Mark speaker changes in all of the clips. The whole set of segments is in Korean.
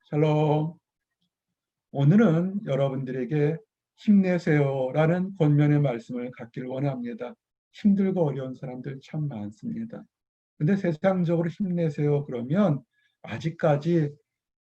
Speaker 1: 샬롬. 오늘은 여러분들에게 힘내세요라는 권면의 말씀을 갖기를 원합니다. 힘들고 어려운 사람들 참 많습니다. 근데 세상적으로 힘내세요 그러면 아직까지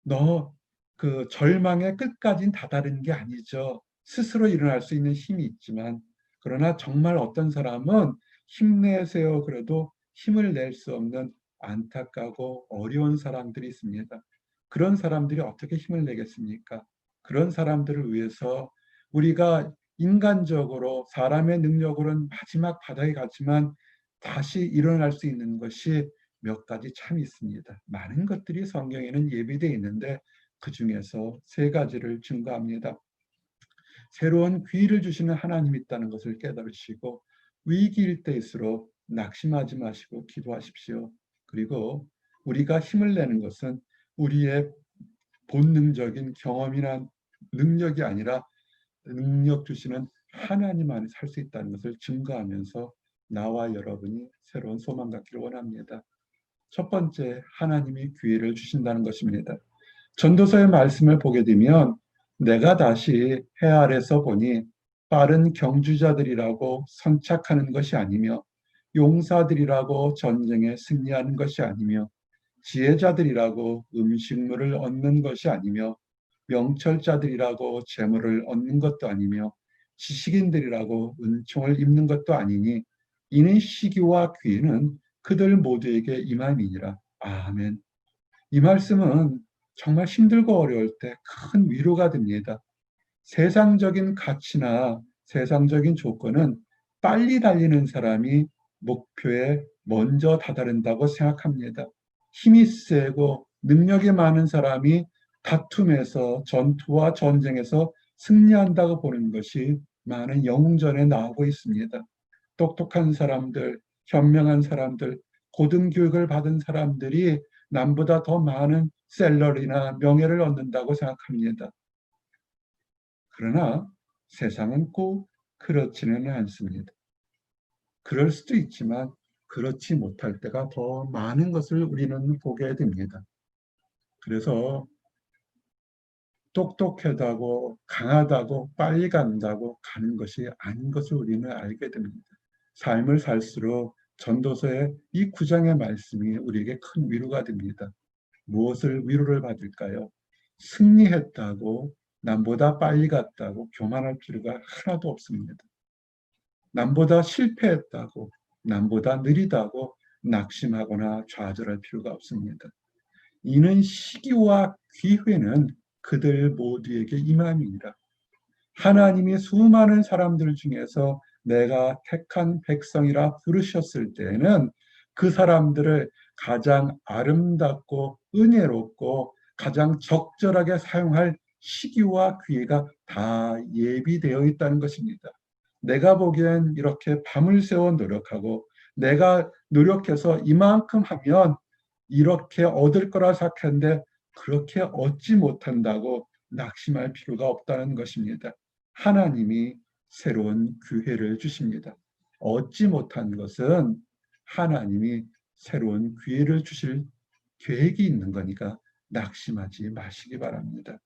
Speaker 1: 너 그 절망의 끝까지는 다다른 게 아니죠. 스스로 일어날 수 있는 힘이 있지만, 그러나 정말 어떤 사람은 힘내세요 그래도 힘을 낼 수 없는 안타까고 어려운 사람들이 있습니다. 그런 사람들이 어떻게 힘을 내겠습니까? 그런 사람들을 위해서 우리가 인간적으로 사람의 능력으로는 마지막 바닥에 갔지만 다시 일어날 수 있는 것이 몇 가지 참 있습니다. 많은 것들이 성경에는 예비되어 있는데 그 중에서 세 가지를 증거합니다. 새로운 기회를 주시는 하나님이 있다는 것을 깨달으시고, 위기일 때일수록 낙심하지 마시고 기도하십시오. 그리고 우리가 힘을 내는 것은 우리의 본능적인 경험이나 능력이 아니라 능력 주시는 하나님 안에 살 수 있다는 것을 증거하면서 나와 여러분이 새로운 소망 갖기를 원합니다. 첫 번째, 하나님이 기회를 주신다는 것입니다. 전도서의 말씀을 보게 되면 내가 다시 해 아래서 보니 빠른 경주자들이라고 선착하는 것이 아니며 용사들이라고 전쟁에 승리하는 것이 아니며 지혜자들이라고 음식물을 얻는 것이 아니며 명철자들이라고 재물을 얻는 것도 아니며 지식인들이라고 은총을 입는 것도 아니니 이는 시기와 기회는 그들 모두에게 임함이니라. 아멘. 이 말씀은 정말 힘들고 어려울 때 큰 위로가 됩니다. 세상적인 가치나 세상적인 조건은 빨리 달리는 사람이 목표에 먼저 다다른다고 생각합니다. 힘이 세고 능력이 많은 사람이 다툼에서 전투와 전쟁에서 승리한다고 보는 것이 많은 영웅전에 나오고 있습니다. 똑똑한 사람들, 현명한 사람들, 고등교육을 받은 사람들이 남보다 더 많은 샐러리나 명예를 얻는다고 생각합니다. 그러나 세상은 꼭 그렇지는 않습니다. 그럴 수도 있지만 그렇지 못할 때가 더 많은 것을 우리는 보게 됩니다. 그래서 똑똑하다고 강하다고 빨리 간다고 가는 것이 아닌 것을 우리는 알게 됩니다. 삶을 살수록 전도서의 이 9장의 말씀이 우리에게 큰 위로가 됩니다. 무엇을 위로를 받을까요? 승리했다고 남보다 빨리 갔다고 교만할 필요가 하나도 없습니다. 남보다 실패했다고 남보다 느리다고 낙심하거나 좌절할 필요가 없습니다. 이는 시기와 기회는 그들 모두에게 임함이니라. 하나님이 수많은 사람들 중에서 내가 택한 백성이라 부르셨을 때에는 그 사람들을 가장 아름답고 은혜롭고 가장 적절하게 사용할 시기와 기회가 다 예비되어 있다는 것입니다. 내가 보기엔 이렇게 밤을 새워 노력하고 내가 노력해서 이만큼 하면 이렇게 얻을 거라 생각했는데 그렇게 얻지 못한다고 낙심할 필요가 없다는 것입니다. 하나님이 새로운 기회를 주십니다. 얻지 못한 것은 하나님이 새로운 기회를 주실 계획이 있는 거니까 낙심하지 마시기 바랍니다.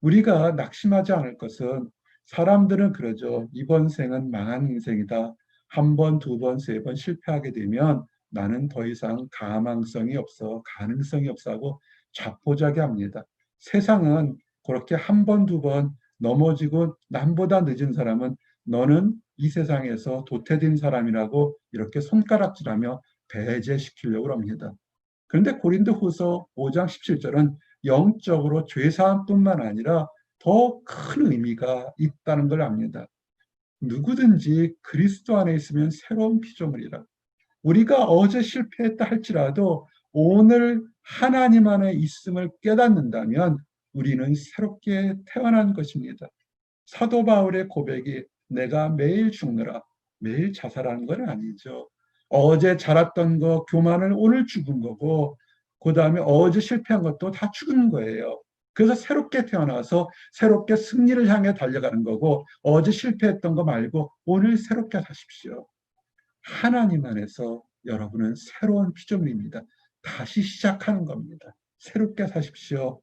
Speaker 1: 우리가 낙심하지 않을 것은 사람들은 그러죠. 이번 생은 망한 인생이다. 한 번, 두 번, 세 번 실패하게 되면 나는 더 이상 가망성이 없어, 가능성이 없어 하고 자포자기합니다. 세상은 그렇게 한 번, 두 번 넘어지고 남보다 늦은 사람은 너는 이 세상에서 도태된 사람이라고 이렇게 손가락질하며 배제시키려고 합니다. 그런데 고린도후서 5장 17절은 영적으로 죄사함뿐만 아니라 더 큰 의미가 있다는 걸 압니다. 누구든지 그리스도 안에 있으면 새로운 피조물이라. 우리가 어제 실패했다 할지라도 오늘 하나님 안에 있음을 깨닫는다면 우리는 새롭게 태어난 것입니다. 사도 바울의 고백이 내가 매일 죽느라 매일 자살하는 건 아니죠. 어제 자랐던 거 교만을 오늘 죽은 거고 그 다음에 어제 실패한 것도 다 죽은 거예요. 그래서 새롭게 태어나서 새롭게 승리를 향해 달려가는 거고 어제 실패했던 거 말고 오늘 새롭게 사십시오. 하나님 안에서 여러분은 새로운 피조물입니다. 다시 시작하는 겁니다. 새롭게 사십시오.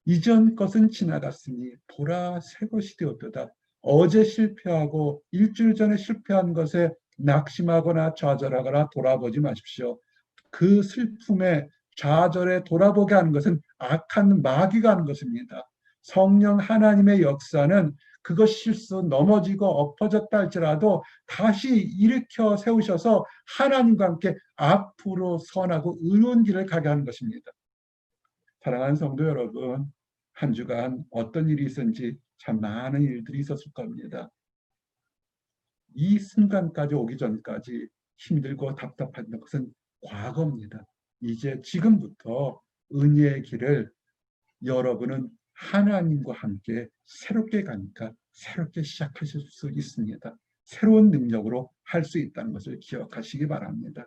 Speaker 1: 이전 것은 지나갔으니 보라 새 것이 되었도다. 어제 실패하고 일주일 전에 실패한 것에 낙심하거나 좌절하거나 돌아보지 마십시오. 그 슬픔에 좌절에 돌아보게 하는 것은 악한 마귀가 하는 것입니다. 성령 하나님의 역사는 그것 실수 넘어지고 엎어졌다 할지라도 다시 일으켜 세우셔서 하나님과 함께 앞으로 선하고 의로운 길을 가게 하는 것입니다. 사랑하는 성도 여러분, 한 주간 어떤 일이 있었는지 참 많은 일들이 있었을 겁니다. 이 순간까지 오기 전까지 힘들고 답답한 것은 과거입니다. 이제 지금부터 은혜의 길을 여러분은 하나님과 함께 새롭게 가니까 새롭게 시작하실 수 있습니다. 새로운 능력으로 할 수 있다는 것을 기억하시기 바랍니다.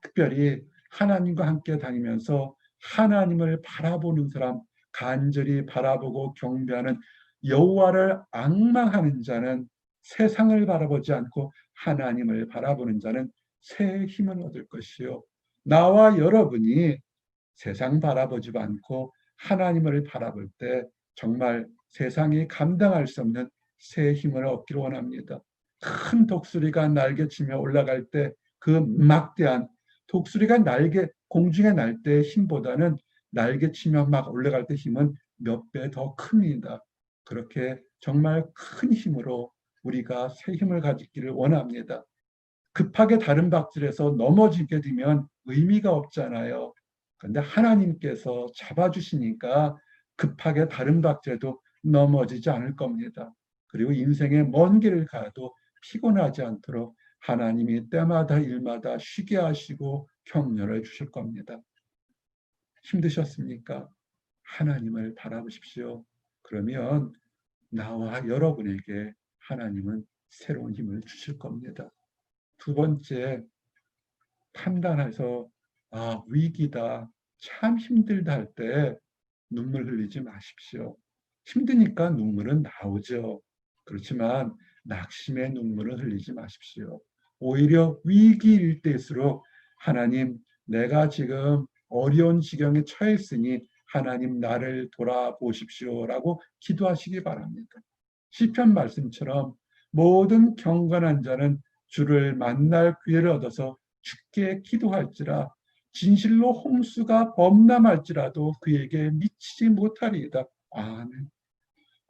Speaker 1: 특별히 하나님과 함께 다니면서 하나님을 바라보는 사람, 간절히 바라보고 경배하는 여호와를 앙망하는 자는 세상을 바라보지 않고 하나님을 바라보는 자는 새 힘을 얻을 것이요. 나와 여러분이 세상 바라보지 않고 하나님을 바라볼 때 정말 세상이 감당할 수 없는 새 힘을 얻기를 원합니다. 큰 독수리가 날개치며 올라갈 때 그 막대한 독수리가 날개 공중에 날 때 힘보다는 날개치며 막 올라갈 때 힘은 몇 배 더 큽니다. 그렇게 정말 큰 힘으로 우리가 새 힘을 가지기를 원합니다. 급하게 다른 박질에서 넘어지게 되면 의미가 없잖아요. 그런데 하나님께서 잡아주시니까 급하게 다른 박질에도 넘어지지 않을 겁니다. 그리고 인생의 먼 길을 가도 피곤하지 않도록 하나님이 때마다 일마다 쉬게 하시고 격려를 주실 겁니다. 힘드셨습니까? 하나님을 바라보십시오. 그러면 나와 여러분에게 하나님은 새로운 힘을 주실 겁니다. 두 번째, 판단해서 위기다, 참 힘들다 할 때 눈물 흘리지 마십시오. 힘드니까 눈물은 나오죠. 그렇지만 낙심의 눈물은 흘리지 마십시오. 오히려 위기일 때일수록 하나님, 내가 지금 어려운 지경에 처해 있으니 하나님 나를 돌아보십시오라고 기도하시기 바랍니다. 시편 말씀처럼 모든 경건한 자는 주를 만날 기회를 얻어서 주께 기도할지라 진실로 홍수가 범람할지라도 그에게 미치지 못하리이다. 아멘.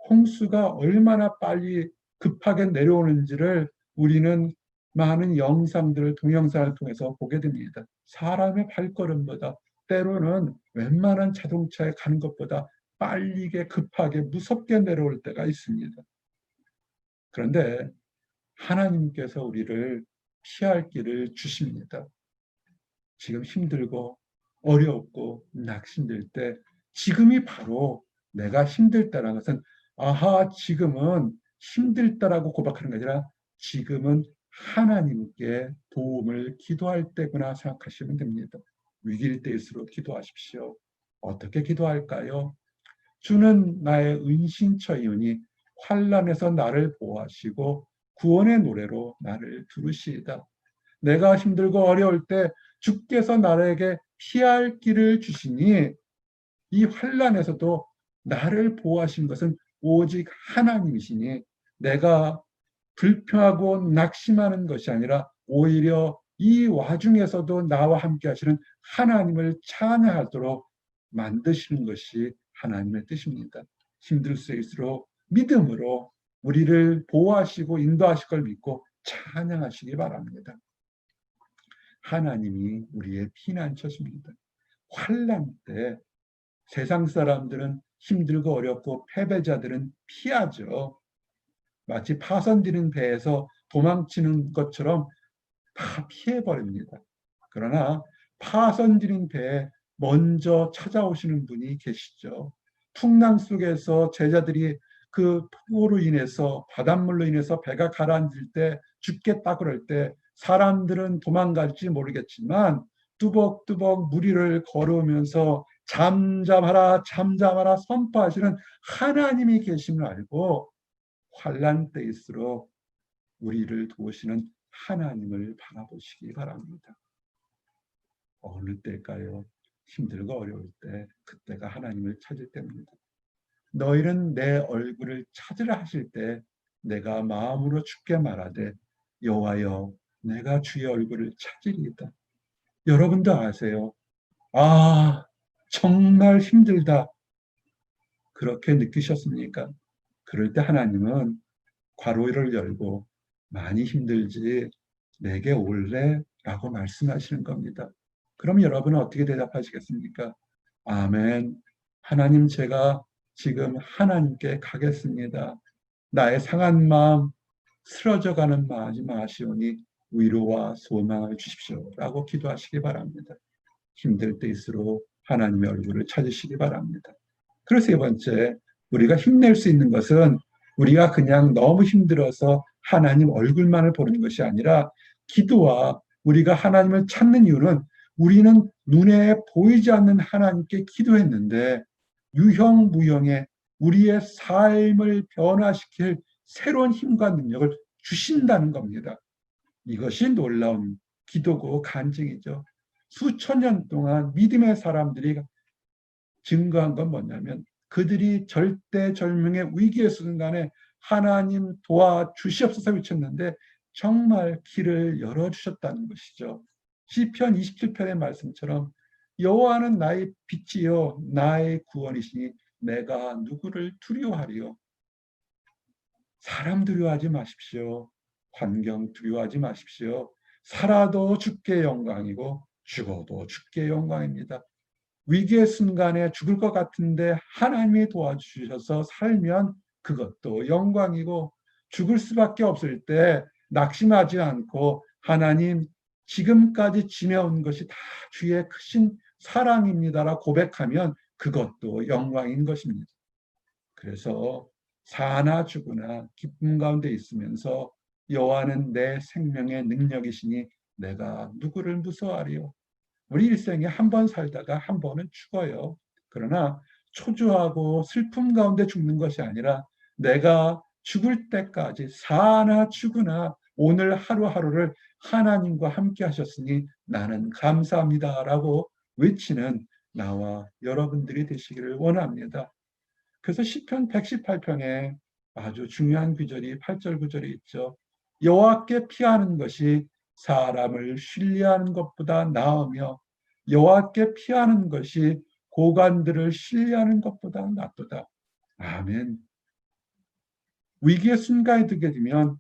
Speaker 1: 홍수가 얼마나 빨리 급하게 내려오는지를 우리는 많은 영상들을 동영상을 통해서 보게 됩니다. 사람의 발걸음보다 때로는 웬만한 자동차에 가는 것보다 빨리게 급하게 무섭게 내려올 때가 있습니다. 그런데 하나님께서 우리를 피할 길을 주십니다. 지금 힘들고 어렵고 낙심될 때 지금이 바로 내가 힘들 때라는 것은 지금은 힘들 때라고 고백하는 게 아니라 지금은 하나님께 도움을 기도할 때구나 생각하시면 됩니다. 위기일 때일수록 기도하십시오. 어떻게 기도할까요? 주는 나의 은신처이오니 환난에서 나를 보호하시고 구원의 노래로 나를 부르시이다. 내가 힘들고 어려울 때 주께서 나에게 피할 길을 주시니 이 환난에서도 나를 보호하신 것은 오직 하나님이시니 내가 불평하고 낙심하는 것이 아니라 오히려 이 와중에서도 나와 함께 하시는 하나님을 찬양하도록 만드시는 것이 하나님의 뜻입니다. 힘들 수일수록 믿음으로 우리를 보호하시고 인도하실 걸 믿고 찬양하시기 바랍니다. 하나님이 우리의 피난처십니다. 환난 때 세상 사람들은 힘들고 어렵고 패배자들은 피하죠. 마치 파손되는 배에서 도망치는 것처럼 다 피해버립니다. 그러나 파손되는 배에 먼저 찾아오시는 분이 계시죠. 풍랑 속에서 제자들이 그 폭우로 인해서 바닷물로 인해서 배가 가라앉을 때 죽겠다 그럴 때 사람들은 도망갈지 모르겠지만 뚜벅뚜벅 물 위를 걸으면서 잠잠하라 잠잠하라 선포하시는 하나님이 계심을 알고 환난 때일수록 우리를 도우시는 하나님을 바라보시기 바랍니다. 어느 때일까요? 힘들고 어려울 때 그때가 하나님을 찾을 때입니다. 너희는 내 얼굴을 찾으라 하실 때 내가 마음으로 주께 말하되 여호와여 내가 주의 얼굴을 찾으리이다. 여러분도 아세요? 아, 정말 힘들다. 그렇게 느끼셨습니까? 그럴 때 하나님은 괄호를 열고 많이 힘들지 내게 올래? 라고 말씀하시는 겁니다. 그럼 여러분은 어떻게 대답하시겠습니까? 아멘. 하나님, 제가 지금 하나님께 가겠습니다. 나의 상한 마음, 쓰러져가는 마음이 마시오니 위로와 소망을 주십시오. 라고 기도하시기 바랍니다. 힘들 때일수록 하나님의 얼굴을 찾으시기 바랍니다. 그래서 세 번째, 우리가 힘낼 수 있는 것은 우리가 그냥 너무 힘들어서 하나님 얼굴만을 보는 것이 아니라 기도와 우리가 하나님을 찾는 이유는 우리는 눈에 보이지 않는 하나님께 기도했는데 유형무형의 우리의 삶을 변화시킬 새로운 힘과 능력을 주신다는 겁니다. 이것이 놀라운 기도고 간증이죠. 수천 년 동안 믿음의 사람들이 증거한 건 뭐냐면 그들이 절대절명의 위기의 순간에 하나님 도와주시옵소서 외쳤는데 정말 길을 열어주셨다는 것이죠. 시편 27편의 말씀처럼 여호와는 나의 빛이요 나의 구원이시니 내가 누구를 두려워하리요. 사람 두려워하지 마십시오. 환경 두려워하지 마십시오. 살아도 주께 영광이고 죽어도 주께 영광입니다. 위기의 순간에 죽을 것 같은데 하나님이 도와주셔서 살면 그것도 영광이고 죽을 수밖에 없을 때 낙심하지 않고 하나님 지금까지 지내온 것이 다 주의 크신 사랑입니다라 고백하면 그것도 영광인 것입니다. 그래서 사나 죽으나 기쁨 가운데 있으면서 여호와는 내 생명의 능력이시니 내가 누구를 무서워하리요. 우리 일생에 한 번 살다가 한 번은 죽어요. 그러나 초조하고 슬픔 가운데 죽는 것이 아니라 내가 죽을 때까지 사나 죽으나 오늘 하루하루를 하나님과 함께 하셨으니 나는 감사합니다라고 외치는 나와 여러분들이 되시기를 원합니다. 그래서 시편 118편에 아주 중요한 구절이 8절 9절에 있죠. 여호와께 피하는 것이 사람을 신뢰하는 것보다 나으며 여호와께 피하는 것이 고관들을 신뢰하는 것보다 낫도다. 아멘. 위기의 순간에 들게 되면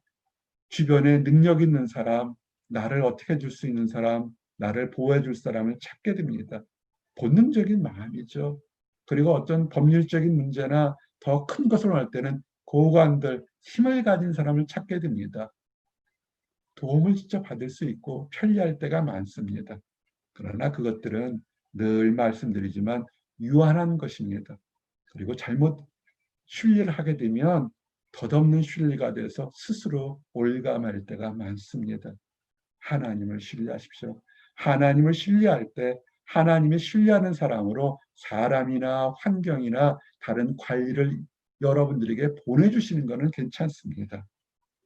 Speaker 1: 주변에 능력 있는 사람, 나를 어떻게 해줄 수 있는 사람, 나를 보호해 줄 사람을 찾게 됩니다. 본능적인 마음이죠. 그리고 어떤 법률적인 문제나 더 큰 것을 할 때는 고관들, 힘을 가진 사람을 찾게 됩니다. 도움을 직접 받을 수 있고 편리할 때가 많습니다. 그러나 그것들은 늘 말씀드리지만 유한한 것입니다. 그리고 잘못 신뢰를 하게 되면 덧없는 신뢰가 돼서 스스로 올감할 때가 많습니다. 하나님을 신뢰하십시오. 하나님을 신뢰할 때 하나님이 신뢰하는 사람으로 사람이나 환경이나 다른 관리를 여러분들에게 보내주시는 것은 괜찮습니다.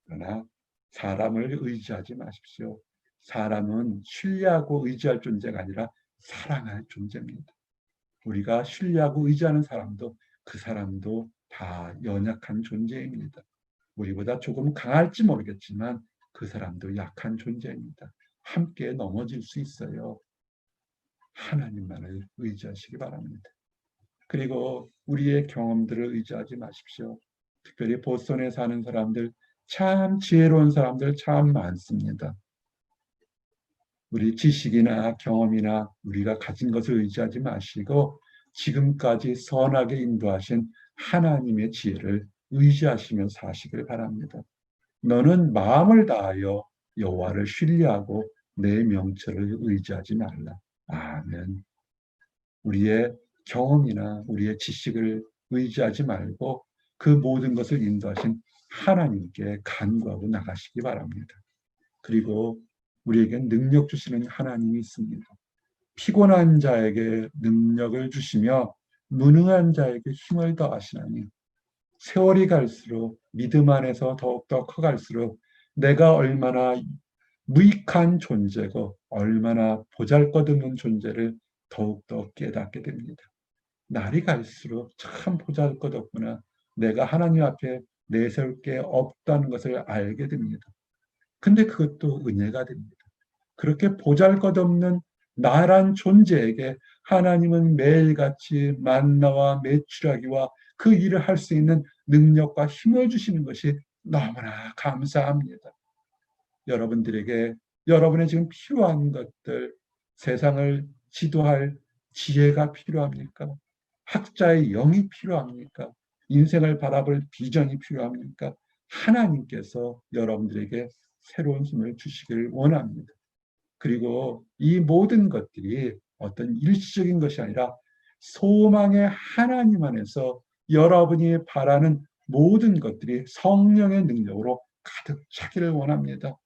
Speaker 1: 그러나 사람을 의지하지 마십시오. 사람은 신뢰하고 의지할 존재가 아니라 사랑할 존재입니다. 우리가 신뢰하고 의지하는 사람도 그 사람도 다 연약한 존재입니다. 우리보다 조금 강할지 모르겠지만 그 사람도 약한 존재입니다. 함께 넘어질 수 있어요. 하나님만을 의지하시기 바랍니다. 그리고 우리의 경험들을 의지하지 마십시오. 특별히 보스턴에 사는 사람들, 참 지혜로운 사람들 참 많습니다. 우리 지식이나 경험이나 우리가 가진 것을 의지하지 마시고 지금까지 선하게 인도하신 하나님의 지혜를 의지하시며 사시길 바랍니다. 너는 마음을 다하여 여호와를 신뢰하고 내 명철을 의지하지 말라. 아멘. 우리의 경험이나 우리의 지식을 의지하지 말고 그 모든 것을 인도하신 하나님께 간구하고 나가시기 바랍니다. 그리고 우리에게 능력 주시는 하나님이 있습니다. 피곤한 자에게 능력을 주시며 무능한 자에게 힘을 더하시나니 세월이 갈수록 믿음 안에서 더욱더 커갈수록 내가 얼마나 무익한 존재고 얼마나 보잘것없는 존재를 더욱더 깨닫게 됩니다. 날이 갈수록 참 보잘것없구나. 내가 하나님 앞에 내세울 게 없다는 것을 알게 됩니다. 근데 그것도 은혜가 됩니다. 그렇게 보잘것없는 나란 존재에게 하나님은 매일같이 만나와 메추라기와 그 일을 할 수 있는 능력과 힘을 주시는 것이 너무나 감사합니다. 여러분들에게 여러분의 지금 필요한 것들, 세상을 지도할 지혜가 필요합니까? 학자의 영이 필요합니까? 인생을 바라볼 비전이 필요합니까? 하나님께서 여러분들에게 새로운 힘을 주시길 원합니다. 그리고 이 모든 것들이 어떤 일시적인 것이 아니라 소망의 하나님 안에서 여러분이 바라는 모든 것들이 성령의 능력으로 가득 차기를 원합니다.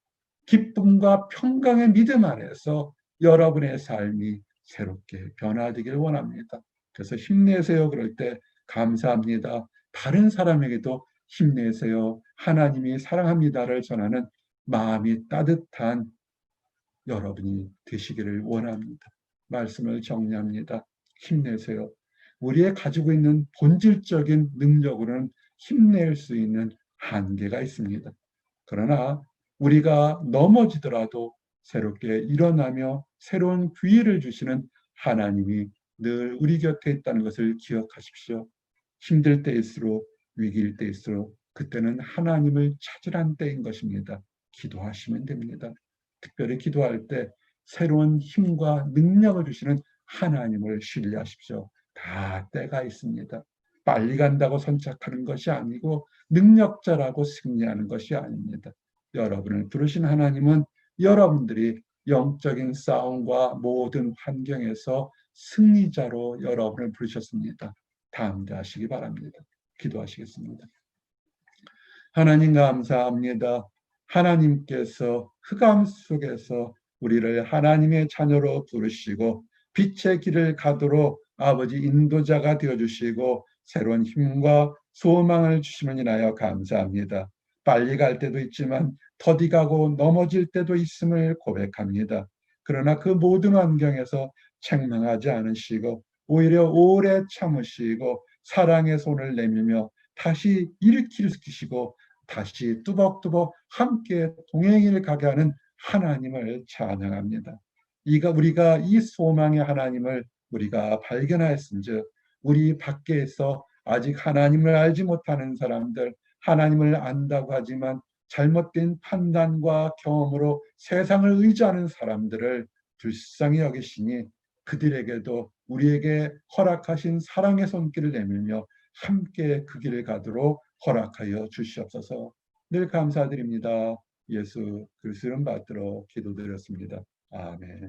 Speaker 1: 기쁨과 평강의 믿음 안에서 여러분의 삶이 새롭게 변화되기를 원합니다. 그래서 힘내세요. 그럴 때 감사합니다. 다른 사람에게도 힘내세요. 하나님이 사랑합니다를 전하는 마음이 따뜻한 여러분이 되시기를 원합니다. 말씀을 정리합니다. 힘내세요. 우리의 가지고 있는 본질적인 능력으로는 힘낼 수 있는 한계가 있습니다. 그러나 우리가 넘어지더라도 새롭게 일어나며 새로운 기회를 주시는 하나님이 늘 우리 곁에 있다는 것을 기억하십시오. 힘들 때일수록 위기일 때일수록 그때는 하나님을 찾으란 때인 것입니다. 기도하시면 됩니다. 특별히 기도할 때 새로운 힘과 능력을 주시는 하나님을 신뢰하십시오. 다 때가 있습니다. 빨리 간다고 선착하는 것이 아니고 능력자라고 승리하는 것이 아닙니다. 여러분을 부르신 하나님은 여러분들이 영적인 싸움과 모든 환경에서 승리자로 여러분을 부르셨습니다. 담대하시기 바랍니다. 기도하시겠습니다. 하나님 감사합니다. 하나님께서 흑암 속에서 우리를 하나님의 자녀로 부르시고 빛의 길을 가도록 아버지 인도자가 되어주시고 새로운 힘과 소망을 주심을 인하여 감사합니다. 빨리 갈 때도 있지만 더디 가고 넘어질 때도 있음을 고백합니다. 그러나 그 모든 환경에서 책망하지 않으시고 오히려 오래 참으시고 사랑의 손을 내밀며 다시 일으키시고 다시 뚜벅뚜벅 함께 동행을 가게 하는 하나님을 찬양합니다. 우리가 이 소망의 하나님을 우리가 발견하였은즉 우리 밖에서 아직 하나님을 알지 못하는 사람들, 하나님을 안다고 하지만 잘못된 판단과 경험으로 세상을 의지하는 사람들을 불쌍히 여기시니 그들에게도 우리에게 허락하신 사랑의 손길을 내밀며 함께 그 길을 가도록 허락하여 주시옵소서. 늘 감사드립니다. 예수 그리스도 이름 받들어 기도드렸습니다. 아멘.